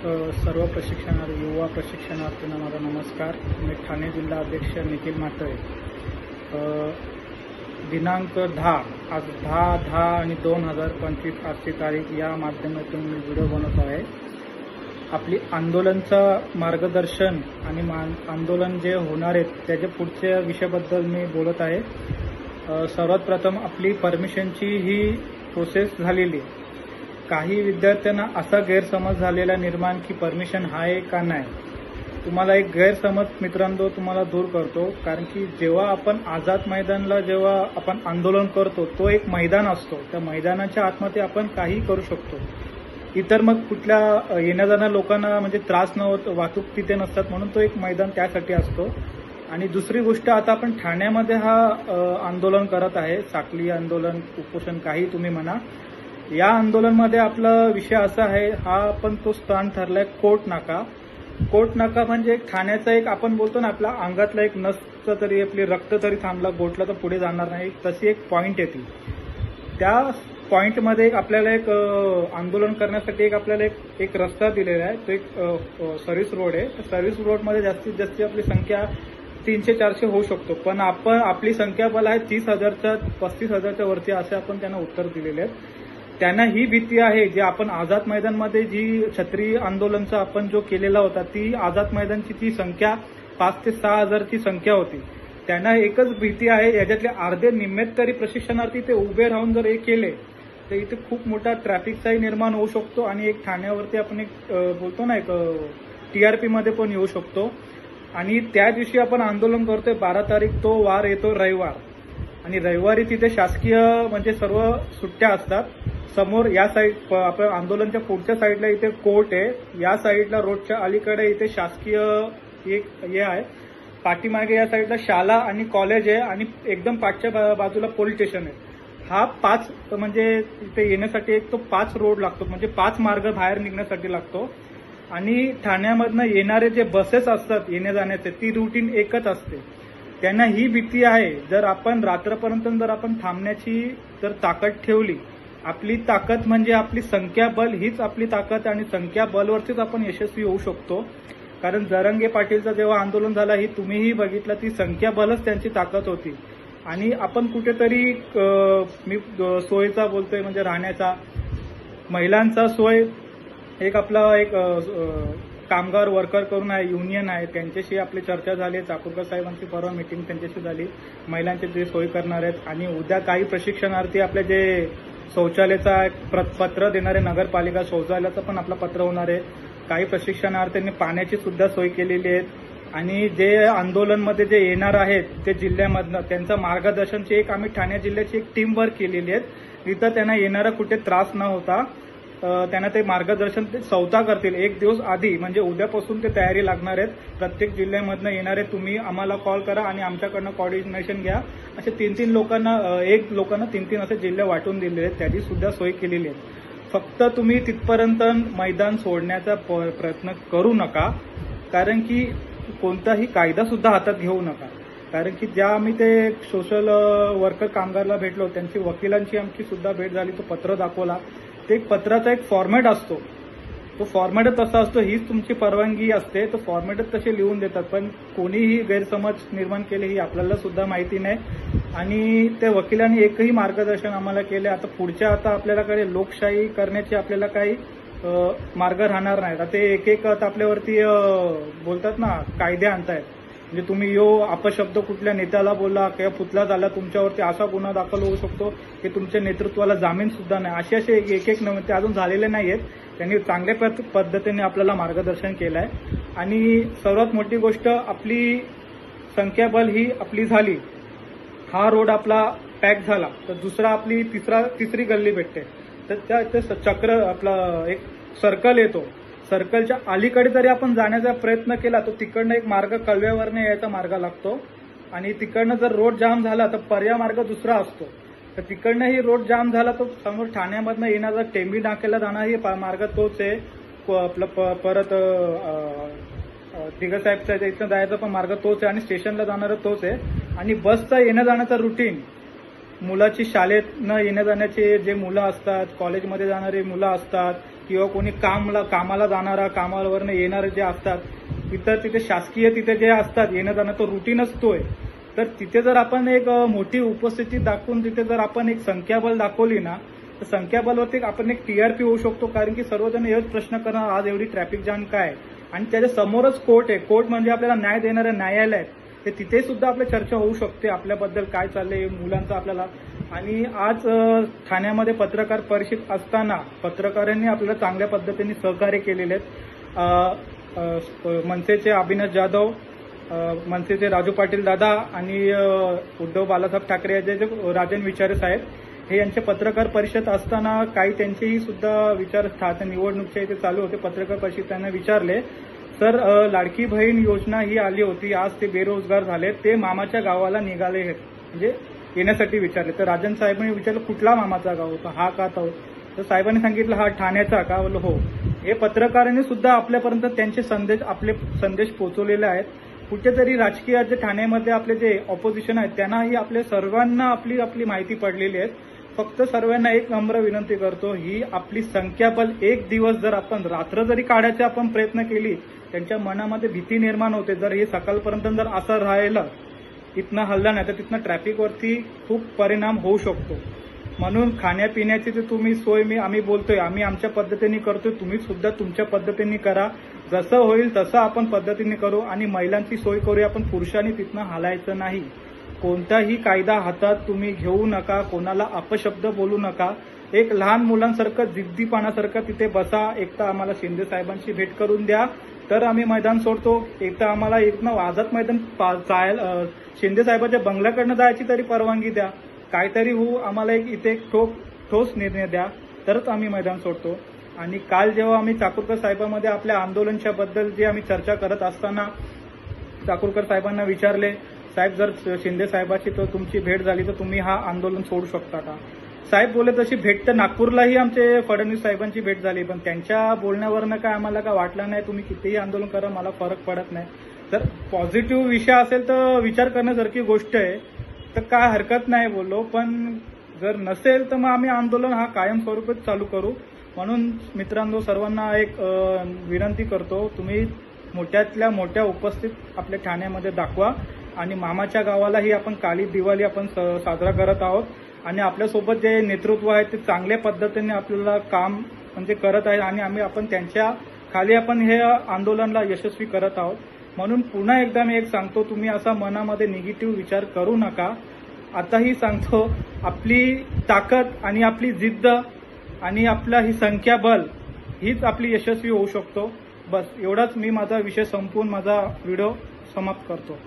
सर्व युवा प्रशिक्षणार्थींना माझा नमस्कार. मी ठाणे जिल्हा अध्यक्ष निखिल माटळे. दिनांक 10 आज 10 आणि 2025 आजची तारीख या माध्यमातून मी व्हिडिओ बनवत आहे. आपली आंदोलनचं मार्गदर्शन आणि आंदोलन जे होणार आहे त्याच्या पुढच्या विषयाबद्दल मी बोलत आहे. सर्वात प्रथम आपली परमिशनची ही प्रोसेस झालेली आहे. काही विद्यार्थ्यांना असा गैरसमज झालेला निर्माण की परमिशन आहे का नाही. तुम्हाला एक गैरसमज मित्रांनो तुम्हाला दूर करतो, कारण की जेव्हा आपण आझाद मैदानला जेव्हा आपण आंदोलन करतो तो एक मैदान असतो. त्या मैदानाच्या आतमध्ये आपण काही करू शकतो. इतर मग कुठल्या येण्या जाणाऱ्या लोकांना म्हणजे त्रास न होत, वाहतूक तिथे नसतात म्हणून तो एक मैदान त्यासाठी असतो. आणि दुसरी गोष्ट, आता आपण ठाण्यामध्ये हा आंदोलन करत आहे. साखळी आंदोलन, उपोषण काही तुम्ही म्हणा. या आंदोलनामध्ये आपला विषय असा आहे, हा आपण तो स्थान ठरलाय कोर्ट नाका. कोर्ट नाका म्हणजे ठाण्याचा एक आपण बोलतो ना, आपल्या अंगातला एक नसचं तरी आपली रक्त तरी थांबला गोठला तर पुढे जाणार नाही, तशी एक पॉइंट येते. त्या पॉइंटमध्ये आपल्याला एक आंदोलन करण्यासाठी आपल्याला एक रस्ता दिलेला आहे. तो एक सर्व्हिस रोड आहे. सर्व्हिस रोडमध्ये जास्तीत जास्त आपली संख्या 300-400 होऊ शकतो, पण आपली संख्याबळ आहे 30,000च्या 35,000च्या वरती असे आपण त्यांना उत्तर दिलेले आहेत. त्यांना ही भीती आहे, जे आपण आझाद मैदानमध्ये जी छत्री आंदोलनचा आपण जो केलेला होता, ती आझाद मैदानची ती संख्या 5 ते 6,000ची संख्या होती. त्यांना एकच भीती आहे, याच्यातले अर्धे निम्मेत तरी प्रशिक्षणार्थी ते उभे राहून जर हे केले तर इथे खूप मोठा ट्रॅफिकचाही निर्माण होऊ शकतो आणि एक ठाण्यावरती आपण एक बोलतो ना, एक TRP मध्ये पण येऊ शकतो. आणि त्या दिवशी आपण आंदोलन करतोय 12 तारीख, तो वार येतो रविवार, आणि रविवारी तिथे शासकीय म्हणजे सर्व सुट्ट्या असतात. समोर या साईड आपण आंदोलनच्या पुढच्या साईडला इथे कोर्ट आहे, या साईडला रोडच्या अलीकडे इथे शासकीय एक हे आहे. पाठीमागे या साईडला शाळा आणि कॉलेज आहे आणि एकदम पाठच्या बाजूला पोलीस स्टेशन आहे. हा 5 म्हणजे इथे येण्यासाठी एक तो 5 रोड लागतो, म्हणजे 5 मार्ग बाहेर निघण्यासाठी लागतो. आणि ठाण्यामधनं येणारे जे बसेस असतात येण्या जाण्याचे, ती रुटीन एकच असते. त्यांना ही भीती आहे, जर आपण रात्रपर्यंत जर आपण थांबण्याची जर ताकद ठेवली, आपली ताकद म्हणजे आपली संख्याबळ हीच आपली ताकद, आणि संख्याबळवरतीच आपण यशस्वी होऊ शकतो. कारण जरांगे पाटीलचं जेव्हा आंदोलन झालं, ही तुम्हीही बघितलं, ती संख्याबळच त्यांची ताकद होती. आणि आपण कुठेतरी मी सोयीचा बोलतोय, म्हणजे राहण्याचा, महिलांचा सोय, एक आपला एक कामगार वर्कर करून आहे, युनियन आहे, त्यांच्याशी आपली चर्चा झाली. चाकूरकर साहेबांची परवा मीटिंग त्यांच्याशी झाली, महिलांची जे सोय करणार आहेत. आणि उद्या काही प्रशिक्षणार्थी आपले जे शौचालयाचा पत्र देणारे, नगरपालिका शौचालयाचं पण आपलं पत्र होणार आहे. काही प्रशिक्षणार्थ्यांनी पाण्याची सुद्धा सोय केलेली आहे. आणि जे आंदोलनमध्ये जे येणार आहेत ते जिल्ह्यामधनं, त्यांचं मार्गदर्शनची एक आम्ही ठाणे जिल्ह्याची एक टीम वर्क केलेली आहे. तिथं त्यांना येणारा कुठे त्रास न होता त्यांना ते मार्गदर्शन ते स्वतः करतील. 1 दिवस आधी म्हणजे उद्यापासून ते तयारी लागणार आहेत. प्रत्येक जिल्ह्यामधनं येणारे तुम्ही आम्हाला कॉल करा आणि आमच्याकडनं कोऑर्डिनेशन घ्या. असे 3-3 लोकांना, एक लोकांना 3-3 असे जिल्हे वाटून दिलेले आहेत, त्याची सुद्धा सोय केलेली आहे. फक्त तुम्ही तिथपर्यंत मैदान सोडण्याचा प्रयत्न करू नका, कारण की कोणताही कायदा सुद्धा हातात घेऊ नका. कारण की ज्या आम्ही ते सोशल वर्कर कामगारला भेटलो, त्यांची वकिलांची आमची सुद्धा भेट झाली, तो पत्र दाखवला. ते एक पत्राचा एक फॉर्मॅट असतो, तो फॉर्मॅटच तसा असतो, हीच तुमची परवानगी असते. तो फॉर्मॅटच तसे लिहून देतात, पण कोणीही गैरसमज निर्माण केले ही आपल्याला सुद्धा माहिती नाही. आणि त्या वकिलांनी एकही मार्गदर्शन आम्हाला केले. आता पुढच्या आपल्याकडे लोकशाही करण्याचे आपल्याला काही मार्ग राहणार नाहीत. आता एक आता आपल्यावरती बोलतात ना, कायदे आणतायत. म्हणजे तुम्ही अपशब्द कुठल्या नेत्याला बोलला किंवा पुतला झाला, तुमच्यावरती असा गुन्हा दाखल होऊ शकतो की तुमच्या नेतृत्वाला जामीन सुद्धा नाही. असे एक नवीन ते अजून झालेले नाहीयेत. त्यांनी चांगल्या पद्धतीने आपल्याला मार्गदर्शन केलं आहे. आणि सर्वात मोठी गोष्ट, आपली संख्याबळ ही आपली झाली, हा रोड आपला पॅक झाला तर दुसरा आपली तिसरी गल्ली भेटते. तर त्या चक्र आपला एक सर्कल येतो. सर्कलच्या अलीकडे जरी आपण जाण्याचा प्रयत्न केला तर तिकडनं एक मार्ग कळव्यावरनं यायचा मार्ग लागतो. आणि तिकडनं जर रोड जाम झाला तर पर्याय मार्ग दुसरा असतो. तर तिकडनंही रोड जाम झाला तर समोर ठाण्यामधनं येणारा टेंबी नाक्याला जाणारही मार्ग तोच आहे. आपलं परत दिगसाहेबच्या इथं जायचा पण मार्ग तोच आहे आणि स्टेशनला जाणारा तोच आहे. आणि बसचा येण्या जाण्याचा रुटीन, मुलाची शाळेत न येण्या जाण्याचे जे मुलं असतात, कॉलेजमध्ये जाणारी मुलं असतात, किंवा कोणी कामाला जाणारा, कामावरनं येणारे जे असतात, तिथे शासकीय तिथे जे असतात येणं जाणं तो रुटीन असतोय. तर तिथे जर आपण एक मोठी उपस्थिती दाखवून तिथे जर आपण एक संख्याबळ दाखवली ना, तर संख्याबळवरती आपण एक टीआरपी होऊ शकतो. कारण की सर्वजण हेच प्रश्न करणार आज एवढी ट्रॅफिक जाम काय, आणि त्याच्या समोरच कोर्ट आहे. कोर्ट म्हणजे आपल्याला न्याय देणारं न्यायालय आहे. ते तिथे सुद्धा आपली चर्चा होऊ शकते आपल्याबद्दल काय चाललंय मुलांचं आपल्याला. आणि आज ठाण्यामध्ये पत्रकार परिषद असताना पत्रकारांनी आपल्याला चांगल्या पद्धतीने सहकार्य केलेले आहेत. मनसेचे अविनाश जाधव, मनसेचे राजू पाटील दादा आणि उद्धव बाळासाहेब ठाकरे जे राजन विचारे साहेब, हे यांचे पत्रकार परिषद असताना काही त्यांचेही सुद्धा विचार निवडणुकीच्या इथे चालू होते. पत्रकार परिषद त्यांना विचारले, सर लाडकी बहीण योजना ही आली होती, आज ते बेरोजगार झाले, ते मामाच्या गावाला निघाले आहेत म्हणजे येण्यासाठी विचारले. तर राजन साहेबांनी विचारलं कुठला मामाचा गाव होता, हा का तो. तर साहेबांनी सांगितलं हा ठाण्याचा का. बोललो हो. हे पत्रकारांनी सुद्धा आपल्यापर्यंत त्यांचे आपले संदेश पोहोचवलेले आहेत. कुठेतरी राजकीय जे ठाण्यामध्ये आपले जे ऑपोजिशन आहेत त्यांनाही आपल्या सर्वांना आपली माहिती पडलेली आहे. फक्त सर्वांना एक नम्र विनंती करतो, ही आपली संख्याबळ एक दिवस जर आपण रात्र जरी काढायचा आपण प्रयत्न केली, त्यांच्या मनामध्ये भीती निर्माण होते. जर हे सकाळपर्यंत जर असं राहिलं, इथनं हल्ला नाही तर तिथनं ट्रॅफिकवरती खूप परिणाम होऊ शकतो. म्हणून खाण्यापिण्याची जे तुम्ही सोय आम्ही बोलतोय, आम्ही आमच्या पद्धतीने करतोय, तुम्ही सुद्धा तुमच्या पद्धतीने करा. जसं होईल तसं आपण पद्धतीने करू आणि महिलांची सोय करूया. आपण पुरुषांनी तिथनं हलायचं नाही. कोणताही कायदा हातात तुम्ही घेऊ नका, कोणाला अपशब्द बोलू नका. एक लहान मुलांसारखं जिद्दीपणासारखं तिथे बसा. एक तर आम्हाला शिंदे साहेबांची भेट करून द्या तर आम्ही मैदान सोडतो. एक तर आम्हाला इथनं आझाद मैदान शिंदे साहेबांच्या बंगल्याकडनं जायची तरी परवानगी द्या. काहीतरी आम्हाला इथे ठोस निर्णय द्या तरच आम्ही मैदान सोडतो. आणि काल जेव्हा आम्ही चाकूरकर साहेबांमध्ये आपल्या आंदोलनाच्या बद्दल जे आम्ही चर्चा करत असताना चाकूरकर साहेबांना विचारले, साहेब जर शिंदे साहेबाची तर तुमची भेट झाली तर तुम्ही हा आंदोलन सोडू शकता का. साहेब बोलले तशी भेट तर नागपूरलाही आमचे फडणवीस साहेबांची भेट झाली, पण त्यांच्या बोलण्यावरनं काय आम्हाला काय वाटलं नाही, तुम्ही कितीही आंदोलन करा मला फरक पडत नाही. जर पॉझिटिव्ह विषय असेल तर विचार करण्यासारखी गोष्ट आहे तर काय हरकत नाही बोललो. पण जर नसेल तर मग आम्ही आंदोलन हा कायमस्वरूपच चालू करू. म्हणून मित्रांनो सर्वांना एक विनंती करतो, तुम्ही मोठ्यातल्या मोठ्या उपस्थित आपल्या ठाण्यामध्ये दाखवा. आणि मामाच्या गावालाही आपण काली दिवाळी आपण साजरा करत आहोत. आणि आपल्यासोबत जे नेतृत्व आहे ते चांगल्या पद्धतीने आपल्याला काम म्हणजे करत आहे आणि आपण त्यांच्या खाली आपण हे आंदोलनाला यशस्वी करत आहोत. म्हणून पुन्हा एकदा मी एक सांगतो, तुम्ही असा मनामध्ये निगेटिव्ह विचार करू नका. आताही सांगतो, आपली ताकद आणि आपली जिद्द आणि आपला ही संख्याबळ हीच आपली यशस्वी होऊ शकतो. बस एवढाच मी माझा विषय संपवून माझा व्हिडिओ समाप्त करतो.